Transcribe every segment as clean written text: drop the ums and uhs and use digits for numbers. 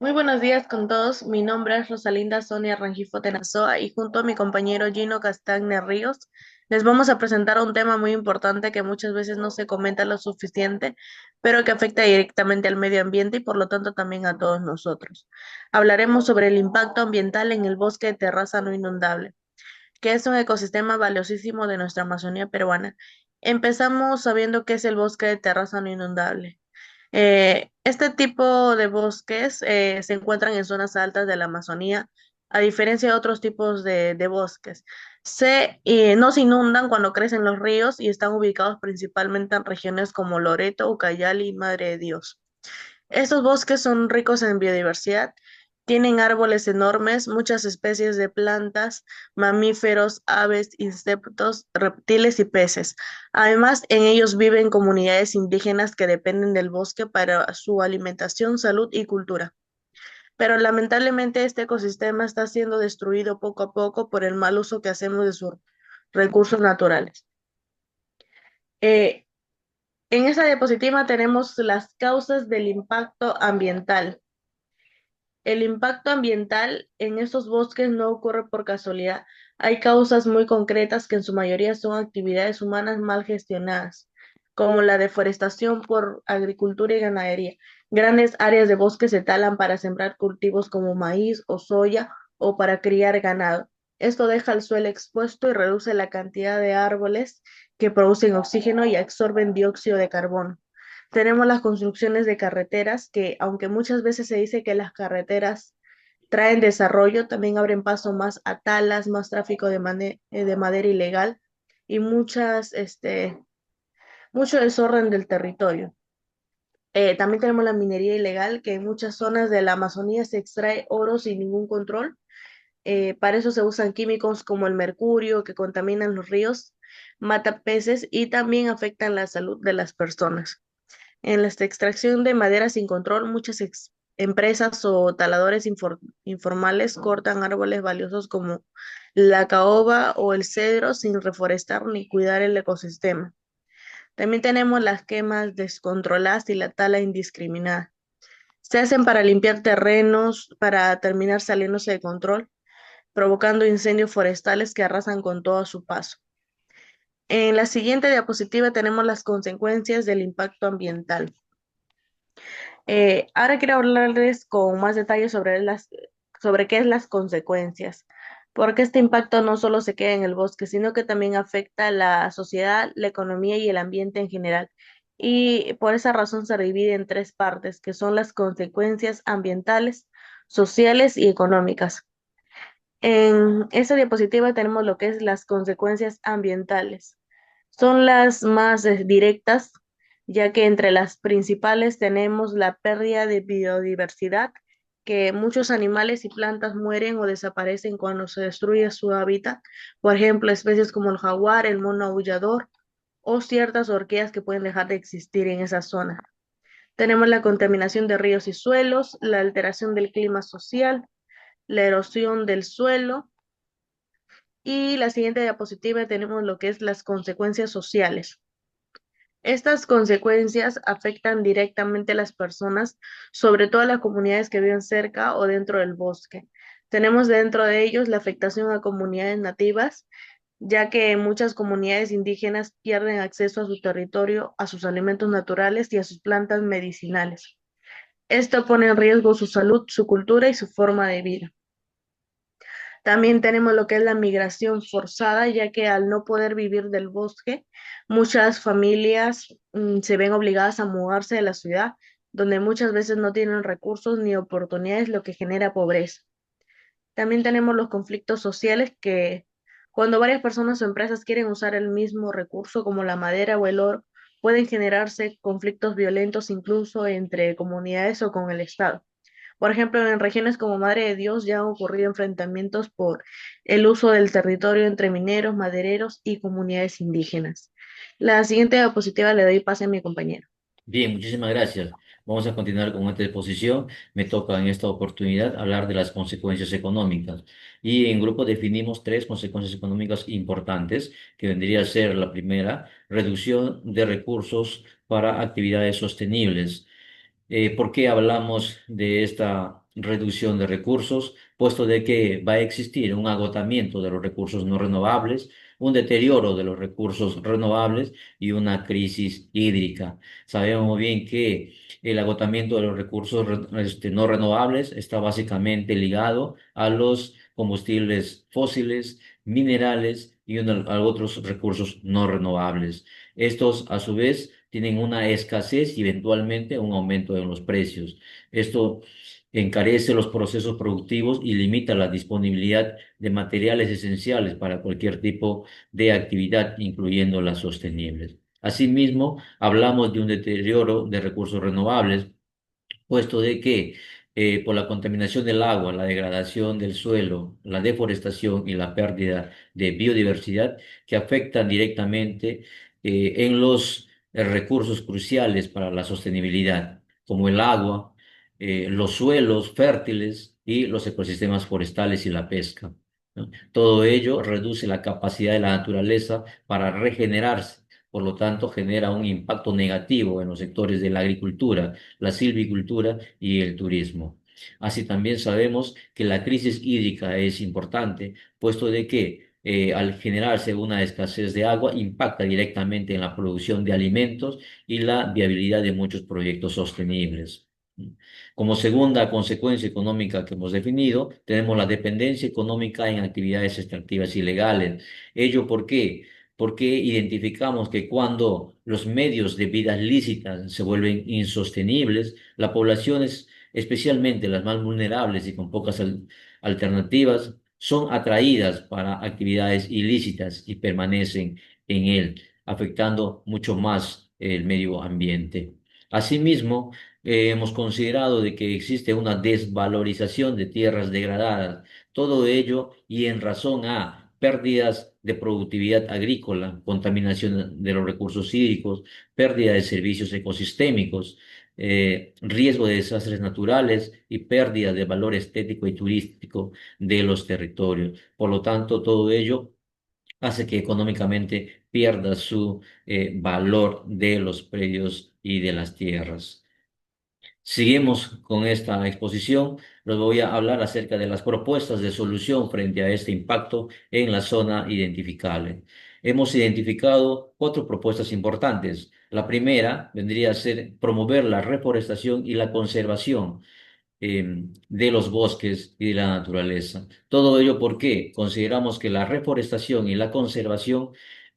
Muy buenos días con todos. Mi nombre es Rosalinda Sonia Rangifo Tenazoa y junto a mi compañero Gino Castagne Ríos les vamos a presentar un tema muy importante que muchas veces no se comenta lo suficiente, pero que afecta directamente al medio ambiente y por lo tanto también a todos nosotros. Hablaremos sobre el impacto ambiental en el bosque de terraza no inundable, que es un ecosistema valiosísimo de nuestra Amazonía peruana. Empezamos sabiendo qué es el bosque de terraza no inundable. Este tipo de bosques se encuentran en zonas altas de la Amazonía, a diferencia de otros tipos de bosques. No se inundan cuando crecen los ríos y están ubicados principalmente en regiones como Loreto, Ucayali y Madre de Dios. Estos bosques son ricos en biodiversidad, tienen árboles enormes, muchas especies de plantas, mamíferos, aves, insectos, reptiles y peces. Además, en ellos viven comunidades indígenas que dependen del bosque para su alimentación, salud y cultura. Pero lamentablemente este ecosistema está siendo destruido poco a poco por el mal uso que hacemos de sus recursos naturales. Eh, en esta diapositiva tenemos las causas del impacto ambiental. El impacto ambiental en estos bosques no ocurre por casualidad. Hay causas muy concretas que en su mayoría son actividades humanas mal gestionadas, como la deforestación por agricultura y ganadería. Grandes áreas de bosque se talan para sembrar cultivos como maíz o soya o para criar ganado. Esto deja el suelo expuesto y reduce la cantidad de árboles que producen oxígeno y absorben dióxido de carbono. Tenemos las construcciones de carreteras que, aunque muchas veces se dice que las carreteras traen desarrollo, también abren paso más a talas, más tráfico de madera ilegal y mucho desorden del territorio. También tenemos la minería ilegal, que en muchas zonas de la Amazonía se extrae oro sin ningún control. Para eso se usan químicos como el mercurio, que contaminan los ríos, mata peces y también afectan la salud de las personas. En la extracción de madera sin control, muchas empresas o taladores informales cortan árboles valiosos como la caoba o el cedro sin reforestar ni cuidar el ecosistema. También tenemos las quemas descontroladas y la tala indiscriminada. Se hacen para limpiar terrenos, para terminar saliéndose de control, provocando incendios forestales que arrasan con todo a su paso. En la siguiente diapositiva tenemos las consecuencias del impacto ambiental. Ahora quiero hablarles con más detalles sobre qué es las consecuencias, porque este impacto no solo se queda en el bosque, sino que también afecta a la sociedad, la economía y el ambiente en general. Y por esa razón se divide en tres partes, que son las consecuencias ambientales, sociales y económicas. En esta diapositiva tenemos lo que es las consecuencias ambientales. Son las más directas, ya que entre las principales tenemos la pérdida de biodiversidad, que muchos animales y plantas mueren o desaparecen cuando se destruye su hábitat. Por ejemplo, especies como el jaguar, el mono aullador o ciertas orquídeas que pueden dejar de existir en esa zona. Tenemos la contaminación de ríos y suelos, la alteración del clima social, la erosión del suelo y la siguiente diapositiva tenemos lo que es las consecuencias sociales. Estas consecuencias afectan directamente a las personas, sobre todo a las comunidades que viven cerca o dentro del bosque. Tenemos dentro de ellos la afectación a comunidades nativas, ya que muchas comunidades indígenas pierden acceso a su territorio, a sus alimentos naturales y a sus plantas medicinales. Esto pone en riesgo su salud, su cultura y su forma de vida. También tenemos lo que es la migración forzada, ya que al no poder vivir del bosque, muchas familias se ven obligadas a mudarse de la ciudad, donde muchas veces no tienen recursos ni oportunidades, lo que genera pobreza. También tenemos los conflictos sociales que cuando varias personas o empresas quieren usar el mismo recurso como la madera o el oro, pueden generarse conflictos violentos incluso entre comunidades o con el Estado. Por ejemplo, en regiones como Madre de Dios ya han ocurrido enfrentamientos por el uso del territorio entre mineros, madereros y comunidades indígenas. La siguiente diapositiva le doy pase a mi compañero. Bien, muchísimas gracias. Vamos a continuar con esta exposición. Me toca en esta oportunidad hablar de las consecuencias económicas. Y en grupo definimos tres consecuencias económicas importantes, que vendría a ser la primera, reducción de recursos para actividades sostenibles. ¿Por qué hablamos de esta reducción de recursos? Puesto de que va a existir un agotamiento de los recursos no renovables, un deterioro de los recursos renovables y una crisis hídrica. Sabemos muy bien que el agotamiento de los recursos no renovables está básicamente ligado a los combustibles fósiles, minerales y a otros recursos no renovables. Estos, a su vez, tienen una escasez y eventualmente un aumento en los precios. Esto encarece los procesos productivos y limita la disponibilidad de materiales esenciales para cualquier tipo de actividad, incluyendo las sostenibles. Asimismo, hablamos de un deterioro de recursos renovables, puesto de que por la contaminación del agua, la degradación del suelo, la deforestación y la pérdida de biodiversidad que afectan directamente en los recursos cruciales para la sostenibilidad, como el agua, los suelos fértiles y los ecosistemas forestales y la pesca, ¿no? Todo ello reduce la capacidad de la naturaleza para regenerarse. Por lo tanto, genera un impacto negativo en los sectores de la agricultura, la silvicultura y el turismo. Así también sabemos que la crisis hídrica es importante, puesto de que al generarse una escasez de agua impacta directamente en la producción de alimentos y la viabilidad de muchos proyectos sostenibles. Como segunda consecuencia económica que hemos definido, tenemos la dependencia económica en actividades extractivas ilegales. ¿Ello por qué? Porque identificamos que cuando los medios de vida lícitas se vuelven insostenibles, la población, especialmente las más vulnerables y con pocas alternativas, son atraídas para actividades ilícitas y permanecen en él, afectando mucho más el medio ambiente. Asimismo, hemos considerado de que existe una desvalorización de tierras degradadas, todo ello y en razón a pérdidas de productividad agrícola, contaminación de los recursos hídricos, pérdida de servicios ecosistémicos, riesgo de desastres naturales y pérdida de valor estético y turístico de los territorios. Por lo tanto, todo ello hace que económicamente pierda su valor de los predios y de las tierras. Seguimos con esta exposición. Les voy a hablar acerca de las propuestas de solución frente a este impacto en la zona identificable. Hemos identificado cuatro propuestas importantes. La primera vendría a ser promover la reforestación y la conservación de los bosques y de la naturaleza. Todo ello porque consideramos que la reforestación y la conservación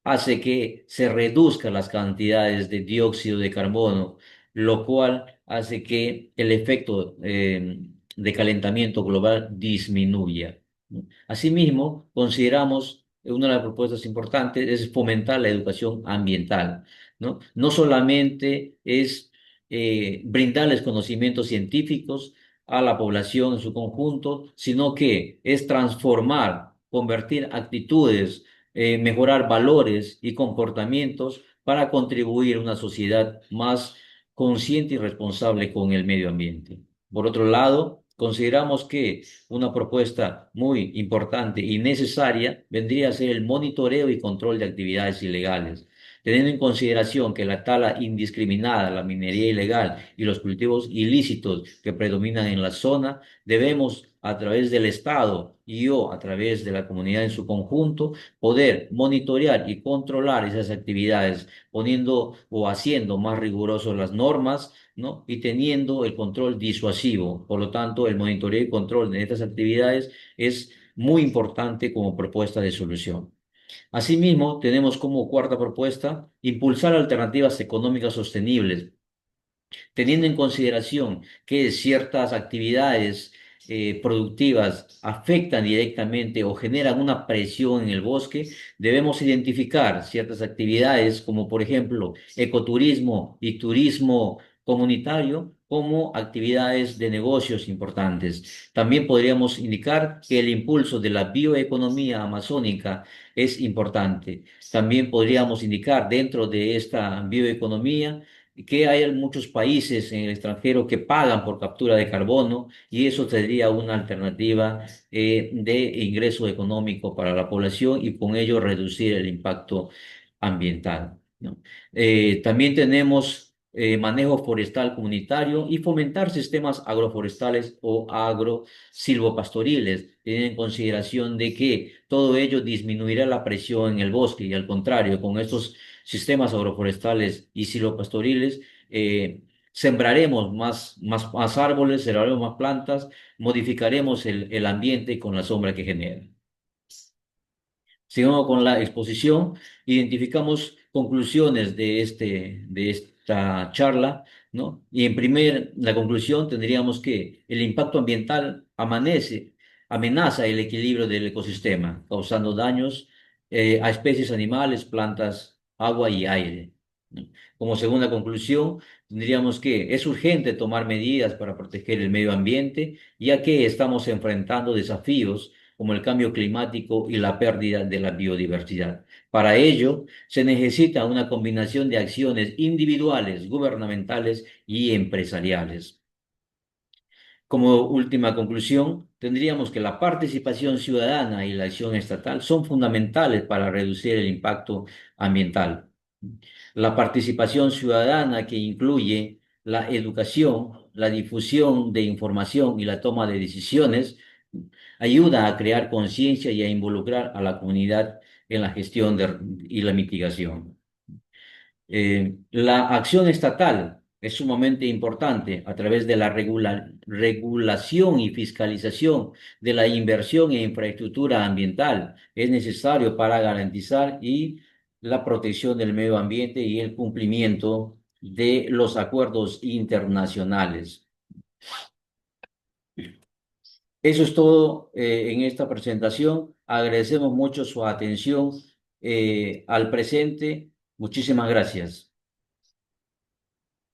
hace que se reduzcan las cantidades de dióxido de carbono, lo cual hace que el efecto de calentamiento global disminuya, ¿no? Asimismo, consideramos una de las propuestas importantes es fomentar la educación ambiental, ¿no? No solamente es brindarles conocimientos científicos, a la población en su conjunto, sino que es transformar, convertir actitudes, mejorar valores y comportamientos para contribuir a una sociedad más consciente y responsable con el medio ambiente. Por otro lado, consideramos que una propuesta muy importante y necesaria vendría a ser el monitoreo y control de actividades ilegales. Teniendo en consideración que la tala indiscriminada, la minería ilegal y los cultivos ilícitos que predominan en la zona, debemos, a través del Estado y o a través de la comunidad en su conjunto, poder monitorear y controlar esas actividades, poniendo o haciendo más rigurosos las normas, ¿no? Y teniendo el control disuasivo. Por lo tanto, el monitoreo y control de estas actividades es muy importante como propuesta de solución. Asimismo, tenemos como cuarta propuesta impulsar alternativas económicas sostenibles, teniendo en consideración que ciertas actividades productivas afectan directamente o generan una presión en el bosque, debemos identificar ciertas actividades como por ejemplo ecoturismo y turismo comunitario como actividades de negocios importantes. También podríamos indicar que el impulso de la bioeconomía amazónica es importante. También podríamos indicar dentro de esta bioeconomía que hay muchos países en el extranjero que pagan por captura de carbono y eso sería una alternativa de ingreso económico para la población y con ello reducir el impacto ambiental, ¿no? También tenemos manejo forestal comunitario y fomentar sistemas agroforestales o agrosilvopastoriles, teniendo en consideración de que todo ello disminuirá la presión en el bosque y al contrario, con estos sistemas agroforestales y silvopastoriles, sembraremos más árboles, sembraremos más plantas, modificaremos el ambiente con la sombra que genera. Sigamos con la exposición. Identificamos conclusiones de esta charla, ¿no? Y la conclusión tendríamos que el impacto ambiental amenaza el equilibrio del ecosistema, causando daños a especies animales, plantas, agua y aire, ¿no? Como segunda conclusión, tendríamos que es urgente tomar medidas para proteger el medio ambiente, ya que estamos enfrentando desafíos como el cambio climático y la pérdida de la biodiversidad. Para ello, se necesita una combinación de acciones individuales, gubernamentales y empresariales. Como última conclusión, tendríamos que la participación ciudadana y la acción estatal son fundamentales para reducir el impacto ambiental. La participación ciudadana que incluye la educación, la difusión de información y la toma de decisiones ayuda a crear conciencia y a involucrar a la comunidad en la gestión y la mitigación. La acción estatal es sumamente importante a través de la regulación y fiscalización de la inversión en infraestructura ambiental. Es necesario para garantizar la protección del medio ambiente y el cumplimiento de los acuerdos internacionales. Eso es todo en esta presentación. Agradecemos mucho su atención al presente. Muchísimas gracias.